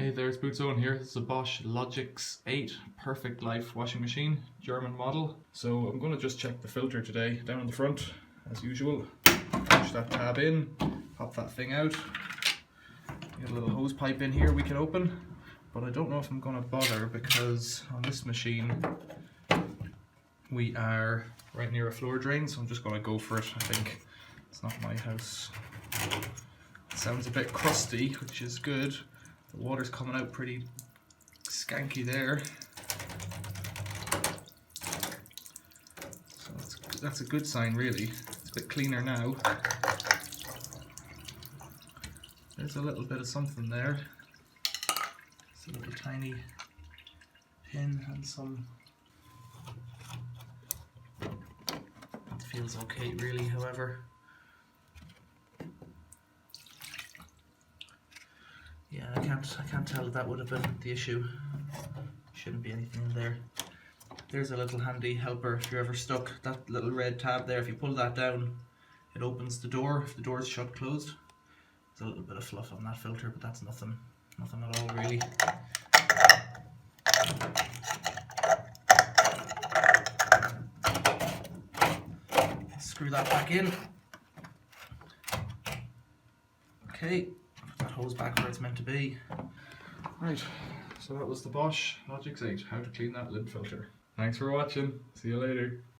Hey there, it's Bootzone here. This is a Bosch Logixx 8 Perfect Life washing machine, German model. So I'm going to just check the filter today, down in the front, as usual. Push that tab in, pop that thing out. Got a little hose pipe in here we can open, but I don't know if I'm going to bother because on this machine we are right near a floor drain, so I'm just going to go for it. I think it's not my house. It sounds a bit crusty, which is good. The water's coming out pretty skanky there, so that's a good sign really. It's a bit cleaner now. There's a little bit of something there. It's a little tiny pin and some. That feels okay really, however. Yeah, I can't tell if that would have been the issue. Shouldn't be anything in there. There's a little handy helper if you're ever stuck. That little red tab there, if you pull that down, it opens the door. If the door is shut closed, there's a little bit of fluff on that filter, but that's nothing at all really. Screw that back in. Okay. That hose back where it's meant to be. Right, so that was the Bosch Logixx 8, how to clean that lid filter. Thanks for watching, see you later.